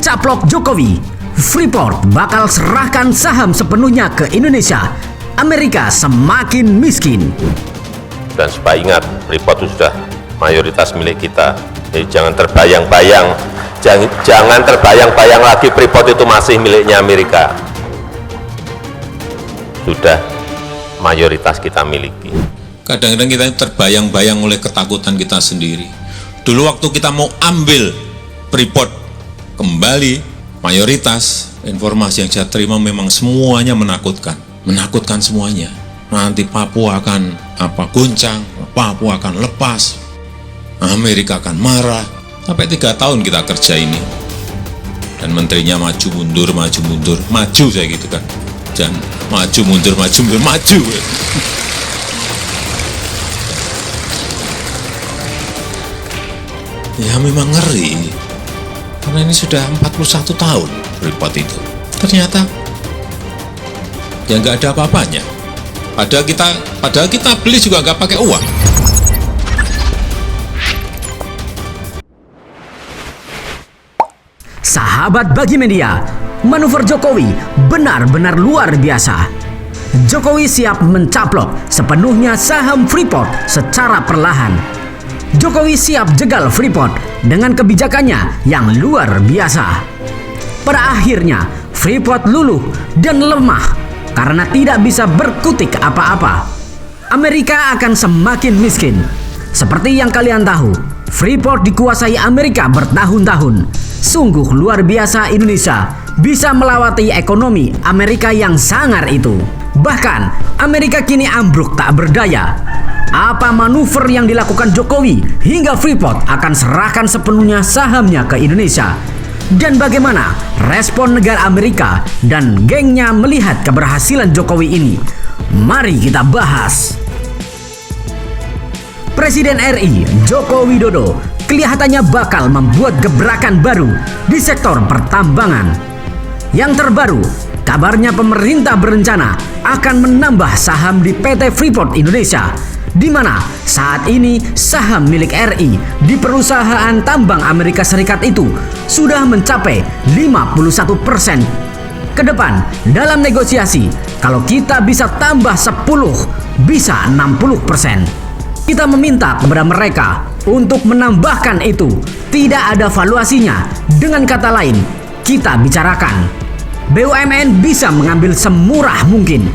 Mencaplok Jokowi, Freeport bakal serahkan saham sepenuhnya ke Indonesia. Amerika semakin miskin. Dan supaya ingat, Freeport itu sudah mayoritas milik kita. Jadi jangan terbayang-bayang, jangan terbayang-bayang lagi Freeport itu masih miliknya Amerika. Sudah mayoritas kita miliki. Kadang-kadang kita terbayang-bayang oleh ketakutan kita sendiri. Dulu waktu kita mau ambil Freeport kembali, mayoritas informasi yang saya terima memang semuanya menakutkan semuanya. Nanti Papua akan goncang, Papua akan lepas, Amerika akan marah. Sampai 3 tahun kita kerja ini, dan menterinya maju mundur, maju saya gitu kan, jangan maju mundur, maju. Ya memang ngeri, karena ini sudah 41 tahun Freeport itu. Ternyata ya nggak ada apa-apanya. Padahal kita beli juga nggak pakai uang. Sahabat Bagi Media, manuver Jokowi benar-benar luar biasa. Jokowi siap mencaplok sepenuhnya saham Freeport secara perlahan. Jokowi siap jegal Freeport dengan kebijakannya yang luar biasa. Pada akhirnya, Freeport luluh dan lemah karena tidak bisa berkutik apa-apa. Amerika akan semakin miskin. Seperti yang kalian tahu, Freeport dikuasai Amerika bertahun-tahun. Sungguh luar biasa Indonesia bisa melewati ekonomi Amerika yang sangar itu. Bahkan, Amerika kini ambruk tak berdaya. Apa manuver yang dilakukan Jokowi hingga Freeport akan serahkan sepenuhnya sahamnya ke Indonesia? Dan bagaimana respon negara Amerika dan gengnya melihat keberhasilan Jokowi ini? Mari kita bahas. Presiden RI Joko Widodo kelihatannya bakal membuat gebrakan baru di sektor pertambangan. Yang terbaru, kabarnya pemerintah berencana akan menambah saham di PT Freeport Indonesia, di mana saat ini saham milik RI di perusahaan tambang Amerika Serikat itu sudah mencapai 51%. Ke depan, dalam negosiasi, kalau kita bisa tambah 10, bisa 60%. Kita meminta kepada mereka untuk menambahkan itu. Tidak ada valuasinya. Dengan kata lain, kita bicarakan. BUMN bisa mengambil semurah mungkin.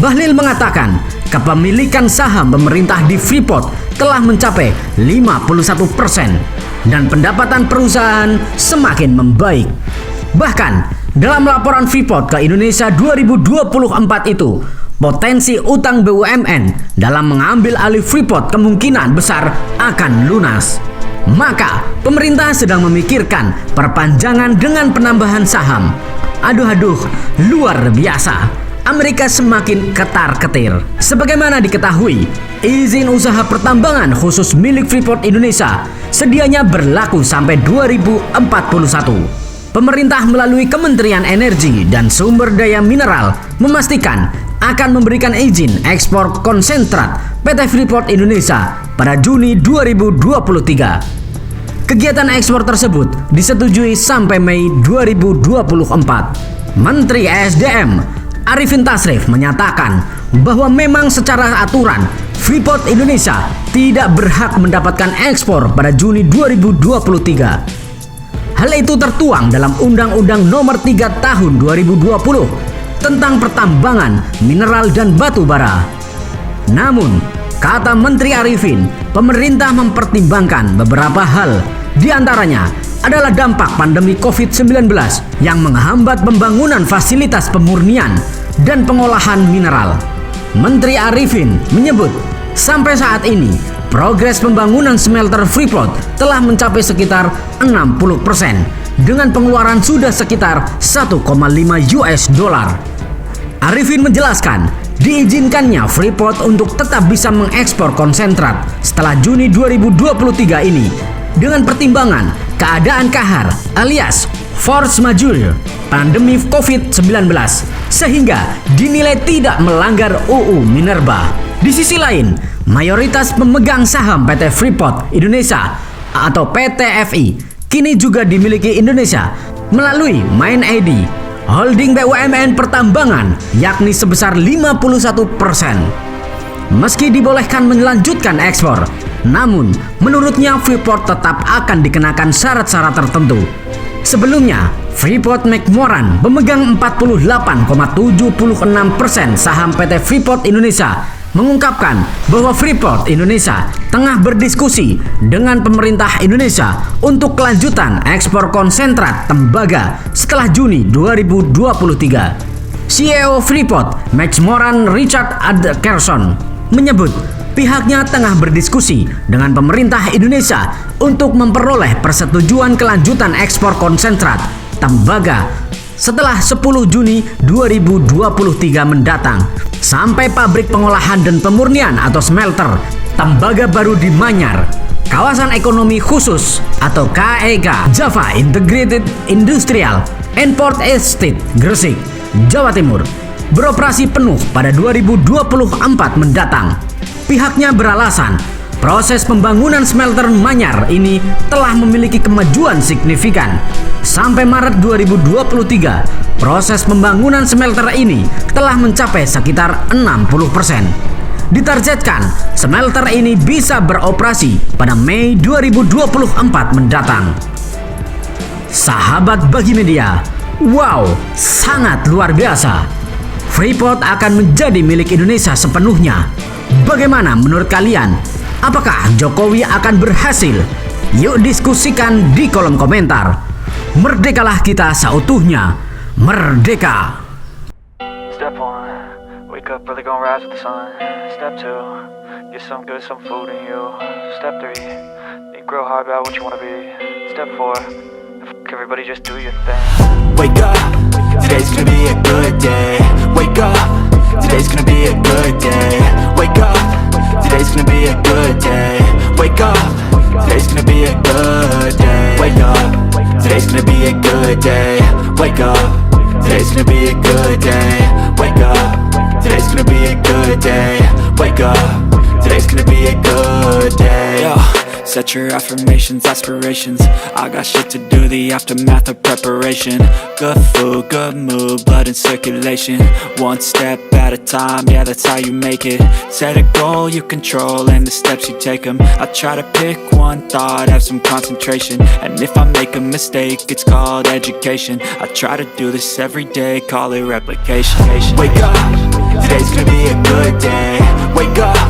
Bahlil mengatakan, kepemilikan saham pemerintah di Freeport telah mencapai 51% dan pendapatan perusahaan semakin membaik. Bahkan, dalam laporan Freeport ke Indonesia 2024 itu, potensi utang BUMN dalam mengambil alih Freeport kemungkinan besar akan lunas. Maka, pemerintah sedang memikirkan perpanjangan dengan penambahan saham. Aduh, luar biasa. Amerika semakin ketar-ketir. Sebagaimana diketahui, izin usaha pertambangan khusus milik Freeport Indonesia sedianya berlaku sampai 2041. Pemerintah melalui Kementerian Energi dan Sumber Daya Mineral memastikan akan memberikan izin ekspor konsentrat PT Freeport Indonesia pada Juni 2023. Kegiatan ekspor tersebut disetujui sampai Mei 2024. Menteri ESDM Arifin Tasrif menyatakan bahwa memang secara aturan Freeport Indonesia tidak berhak mendapatkan ekspor pada Juni 2023. Hal itu tertuang dalam Undang-Undang Nomor 3 Tahun 2020 tentang pertambangan, mineral dan batu bara. Namun, kata Menteri Arifin, pemerintah mempertimbangkan beberapa hal, di antaranya adalah dampak pandemi COVID-19 yang menghambat pembangunan fasilitas pemurnian dan pengolahan mineral. Menteri Arifin menyebut, sampai saat ini, progres pembangunan smelter Freeport telah mencapai sekitar 60% dengan pengeluaran sudah sekitar 1,5 US dollar. Arifin menjelaskan, diizinkannya Freeport untuk tetap bisa mengekspor konsentrat setelah Juni 2023 ini dengan pertimbangan keadaan kahar alias force majeure pandemi COVID-19 sehingga dinilai tidak melanggar UU Minerba. Di sisi lain, mayoritas pemegang saham PT Freeport Indonesia atau PT FI kini juga dimiliki Indonesia melalui Main ID, holding BUMN pertambangan yakni sebesar 51%. Meski dibolehkan melanjutkan ekspor, namun menurutnya Freeport tetap akan dikenakan syarat-syarat tertentu. Sebelumnya, Freeport-McMoRan pemegang 48,76% saham PT Freeport Indonesia mengungkapkan bahwa Freeport Indonesia tengah berdiskusi dengan pemerintah Indonesia untuk kelanjutan ekspor konsentrat tembaga setelah Juni 2023. CEO Freeport, McMoRan Richard Adkerson, menyebut pihaknya tengah berdiskusi dengan pemerintah Indonesia untuk memperoleh persetujuan kelanjutan ekspor konsentrat tembaga setelah 10 Juni 2023 mendatang sampai pabrik pengolahan dan pemurnian atau smelter tembaga baru di Manyar, Kawasan Ekonomi Khusus atau KEK Java Integrated Industrial and Port Estate Gresik, Jawa Timur beroperasi penuh pada 2024 mendatang. Pihaknya beralasan proses pembangunan smelter Manyar ini telah memiliki kemajuan signifikan. Sampai Maret 2023, proses pembangunan smelter ini telah mencapai sekitar 60%. Ditargetkan smelter ini bisa beroperasi pada Mei 2024 mendatang. Sahabat Bagi Media, wow, sangat luar biasa. Freeport akan menjadi milik Indonesia sepenuhnya. Bagaimana menurut kalian? Apakah Jokowi akan berhasil? Yuk diskusikan di kolom komentar. Merdekalah kita seutuhnya. Merdeka! Step 1, wake up early, gonna rise with the sun. Step 2, get some good, some food in you. Step 3, think real hard about what you wanna be. Step 4, everybody just do your thing. Wake up, today's gonna be a good day. Wake up, today's gonna be a good day. Wake up, today's gonna be a good day. Wake up, today's gonna be a good day. Wake up, today's gonna be a good day. Wake up, today's gonna be a good day. Wake up, today's gonna be a good day. Wake up, today's gonna be a good day. Yo. Set your affirmations, aspirations. I got shit to do, the aftermath of preparation. Good food, good mood, blood in circulation. One step at a time, yeah, that's how you make it. Set a goal you control and the steps you take them. I try to pick one thought, have some concentration. And if I make a mistake, it's called education. I try to do this every day, call it replication. Wake up, today's gonna be a good day. Wake up,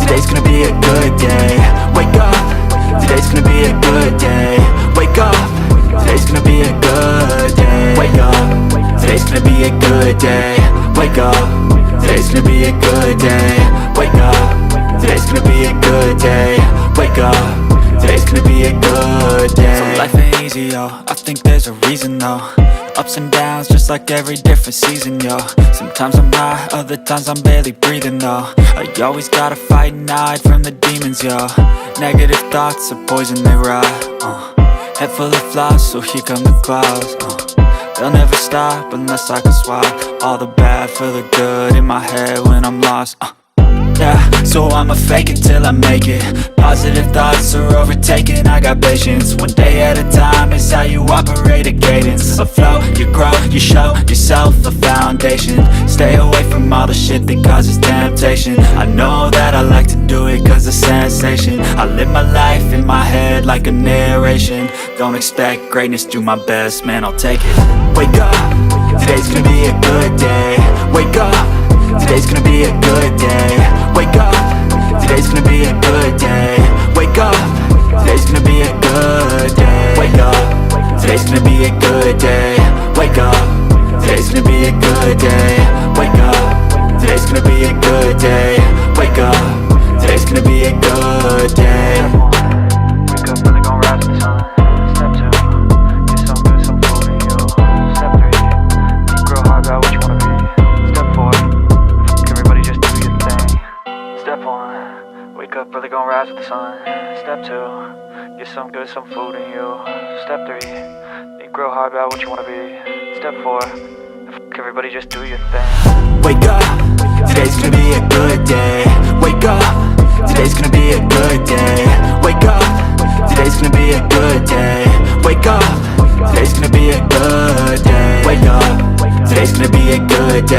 today's gonna be a good day. Wake up, today's gonna be a good day. Wake up, today's gonna be a good day. Wake up, today's gonna be a good day. Wake up, today's gonna be a good day. Wake up, today's gonna be a good day. Wake up, today's gonna be a good day. So life ain't easy, yo, I think there's a reason though. Ups and downs, just like every different season, yo. Sometimes I'm high, other times I'm barely breathing, though. I always gotta fight and hide from the demons, yo. Negative thoughts are poison, they rot. Head full of flies, so here come the clouds. They'll never stop unless I can swap all the bad for the good in my head when I'm lost. Yeah, so I'ma fake it till I make it. Positive thoughts are overtaken, I got patience. One day at a time is how you operate a cadence. A flow, you grow, you show yourself a foundation. Stay away from all the shit that causes temptation. I know that I like to do it cause it's sensation. I live my life in my head like a narration. Don't expect greatness, do my best, man, I'll take it. Wake up, today's gonna be a good day. Wake up, today's gonna be a good day. Wake up, today's gonna be a good day. Wake up, today's gonna be a good day. Wake up, today's gonna be a good day. Wake up, today's gonna be a good day. Wake up, today's gonna be a good day. Wake up, today's gonna be a good day. Wake up early, gonna rise with the sun. Step 2, get some good, some food in you. Step 3, think real hard about what you wanna be. Step 4, everybody just do your thing. Step 1, wake up early, gonna rise with the sun. Step 2, get some good, some food in you. Step 3, think real hard about what you wanna be. Step 4, everybody just do your thing. Wake up, today's gonna be a good day. Wake up, today's gonna be a good day. Wake up, today's gonna be a good day. Wake up, today's gonna be a good Today's gonna be a good day.